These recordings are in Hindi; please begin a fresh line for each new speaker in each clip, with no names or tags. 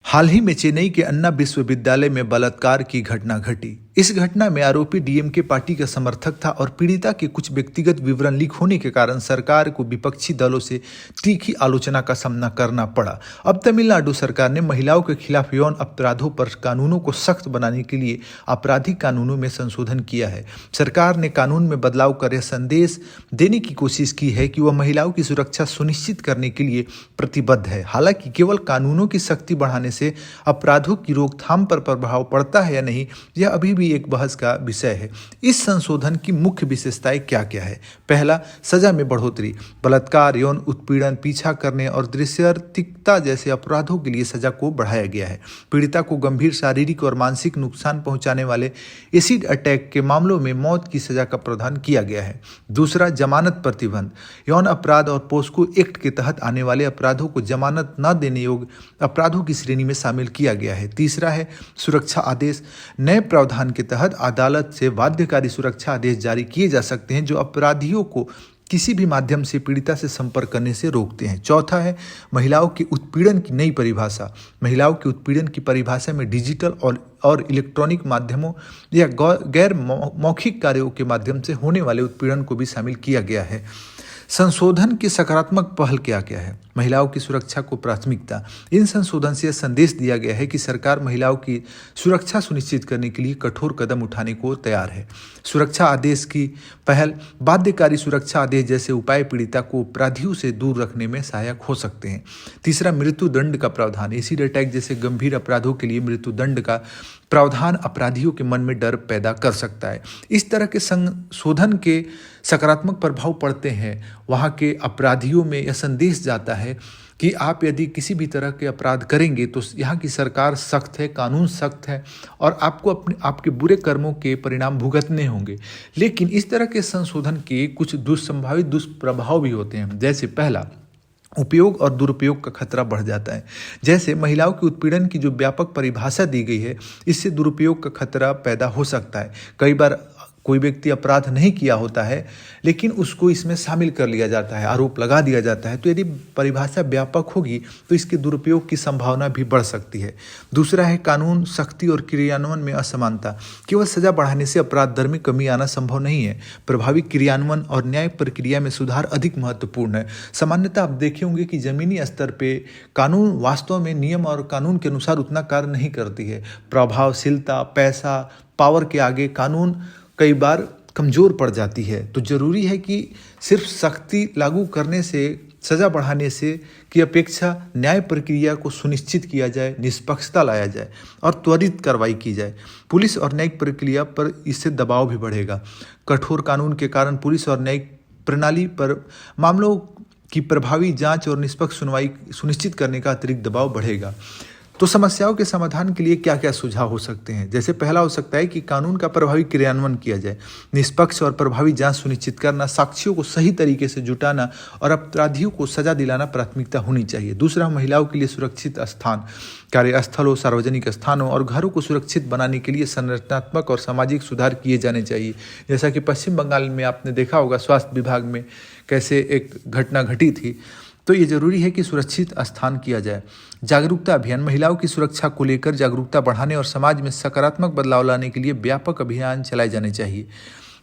हाल ही में चेन्नई के अन्ना विश्वविद्यालय में बलात्कार की घटना घटी। इस घटना में आरोपी डीएमके पार्टी का समर्थक था और पीड़िता के कुछ व्यक्तिगत विवरण लीक होने के कारण सरकार को विपक्षी दलों से तीखी आलोचना का सामना करना पड़ा। अब तमिलनाडु सरकार ने महिलाओं के खिलाफ यौन अपराधों पर कानूनों को सख्त बनाने के लिए आपराधिक कानूनों में संशोधन किया है। सरकार ने कानून में बदलाव कर यह संदेश देने की कोशिश की है कि वह महिलाओं की सुरक्षा सुनिश्चित करने के लिए प्रतिबद्ध है। हालांकि केवल कानूनों की सख्ती बढ़ाने से अपराधों की रोकथाम पर प्रभाव पड़ता है या नहीं, यह अभी भी एक बहस का विषय है। इस संशोधन की मुख्य विशेषताएं क्या क्या है? पहला, सजा में बढ़ोतरी। बलात्कार, यौन उत्पीड़न, पीछा करने और दृश्यतिकता जैसे अपराधों के लिए सजा को बढ़ाया गया है। पीड़िता को गंभीर शारीरिक और मानसिक नुकसान पहुंचाने वाले एसिड अटैक के मामलों में मौत की सजा का प्रावधान किया गया है। दूसरा, जमानत प्रतिबंध। यौन अपराध और पोस्को एक्ट के तहत आने वाले अपराधों को जमानत न देने योग्य अपराधों की श्रेणी में शामिल किया गया है। तीसरा है सुरक्षा आदेश। नए प्रावधान के तहत अदालत से बाध्यकारी सुरक्षा आदेश जारी किए जा सकते हैं जो अपराधियों को किसी भी माध्यम से पीड़िता से संपर्क करने से रोकते हैं। चौथा है महिलाओं के उत्पीड़न की नई परिभाषा। महिलाओं के उत्पीड़न की परिभाषा में डिजिटल और इलेक्ट्रॉनिक माध्यमों या गैर मौखिक कार्यों के माध्यम से होने वाले उत्पीड़न को भी शामिल किया गया है। संशोधन की सकारात्मक पहल क्या क्या है? महिलाओं की सुरक्षा को प्राथमिकता। इन संशोधन से यह संदेश दिया गया है कि सरकार महिलाओं की सुरक्षा सुनिश्चित करने के लिए कठोर कदम उठाने को तैयार है। सुरक्षा आदेश की पहल। बाध्यकारी सुरक्षा आदेश जैसे उपाय पीड़िता को अपराधियों से दूर रखने में सहायक हो सकते हैं। तीसरा, मृत्यु दंड का प्रावधान। एसिड अटैक जैसे गंभीर अपराधों के लिए मृत्यु दंड का प्रावधान अपराधियों के मन में डर पैदा कर सकता है। इस तरह के संशोधन के सकारात्मक प्रभाव पड़ते हैं। वहाँ के अपराधियों में यह संदेश जाता है कि आप यदि किसी भी तरह के अपराध करेंगे तो यहाँ की सरकार सख्त है, कानून सख्त है और आपको आपके बुरे कर्मों के परिणाम भुगतने होंगे। लेकिन इस तरह के संशोधन के कुछ संभावित दुष्प्रभाव भी होते हैं। जैसे पहला, उपयोग और दुरुपयोग का खतरा बढ़ जाता है। जैसे महिलाओं के उत्पीड़न की जो व्यापक परिभाषा दी गई है, इससे दुरुपयोग का खतरा पैदा हो सकता है। कई बार कोई व्यक्ति अपराध नहीं किया होता है लेकिन उसको इसमें शामिल कर लिया जाता है, आरोप लगा दिया जाता है। तो यदि परिभाषा व्यापक होगी तो इसके दुरुपयोग की संभावना भी बढ़ सकती है। दूसरा है कानून सख्ती और क्रियान्वयन में असमानता। केवल सजा बढ़ाने से अपराध दर में कमी आना संभव नहीं है। प्रभावी क्रियान्वयन और न्याय प्रक्रिया में सुधार अधिक महत्वपूर्ण है। सामान्यतः आप देखे होंगे कि जमीनी स्तर पे कानून वास्तव में नियम और कानून के अनुसार उतना कार्य नहीं करती है। प्रभावशीलता, पैसा, पावर के आगे कानून कई बार कमज़ोर पड़ जाती है। तो ज़रूरी है कि सिर्फ सख्ती लागू करने से, सज़ा बढ़ाने से की अपेक्षा न्याय प्रक्रिया को सुनिश्चित किया जाए, निष्पक्षता लाया जाए और त्वरित कार्रवाई की जाए। पुलिस और न्यायिक प्रक्रिया पर इससे दबाव भी बढ़ेगा। कठोर कानून के कारण पुलिस और न्यायिक प्रणाली पर मामलों की प्रभावी जांच और निष्पक्ष सुनवाई सुनिश्चित करने का अतिरिक्त दबाव बढ़ेगा। तो समस्याओं के समाधान के लिए क्या क्या सुझाव हो सकते हैं? जैसे पहला हो सकता है कि कानून का प्रभावी क्रियान्वयन किया जाए, निष्पक्ष और प्रभावी जांच सुनिश्चित करना, साक्ष्यों को सही तरीके से जुटाना और अपराधियों को सजा दिलाना प्राथमिकता होनी चाहिए। दूसरा, महिलाओं के लिए सुरक्षित स्थान। कार्यस्थलों, सार्वजनिक स्थानों और घरों को सुरक्षित बनाने के लिए संरचनात्मक और सामाजिक सुधार किए जाने चाहिए। जैसा कि पश्चिम बंगाल में आपने देखा होगा स्वास्थ्य विभाग में कैसे एक घटना घटी थी। तो ये जरूरी है कि सुरक्षित स्थान किया जाए। जागरूकता अभियान। महिलाओं की सुरक्षा को लेकर जागरूकता बढ़ाने और समाज में सकारात्मक बदलाव लाने के लिए व्यापक अभियान चलाए जाने चाहिए।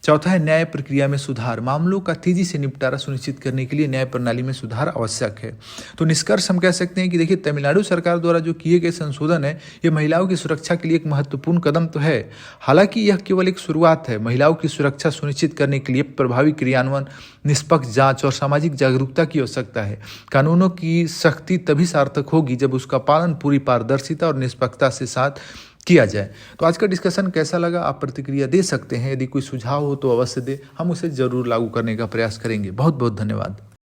चौथा है न्याय प्रक्रिया में सुधार। मामलों का तेजी से निपटारा सुनिश्चित करने के लिए न्याय प्रणाली में सुधार आवश्यक है। तो निष्कर्ष हम कह सकते हैं कि देखिए, तमिलनाडु सरकार द्वारा जो किए गए संशोधन है, ये महिलाओं की सुरक्षा के लिए एक महत्वपूर्ण कदम तो है। हालांकि यह केवल एक शुरुआत है। महिलाओं की सुरक्षा सुनिश्चित करने के लिए प्रभावी क्रियान्वयन, निष्पक्ष जांच और सामाजिक जागरूकता की आवश्यकता है। कानूनों की सख्ती तभी सार्थक होगी जब उसका पालन पूरी पारदर्शिता और निष्पक्षता से साथ किया जाए। तो आज का डिस्कशन कैसा लगा? आप प्रतिक्रिया दे सकते हैं। यदि कोई सुझाव हो तो अवश्य दे, हम उसे जरूर लागू करने का प्रयास करेंगे। बहुत बहुत धन्यवाद।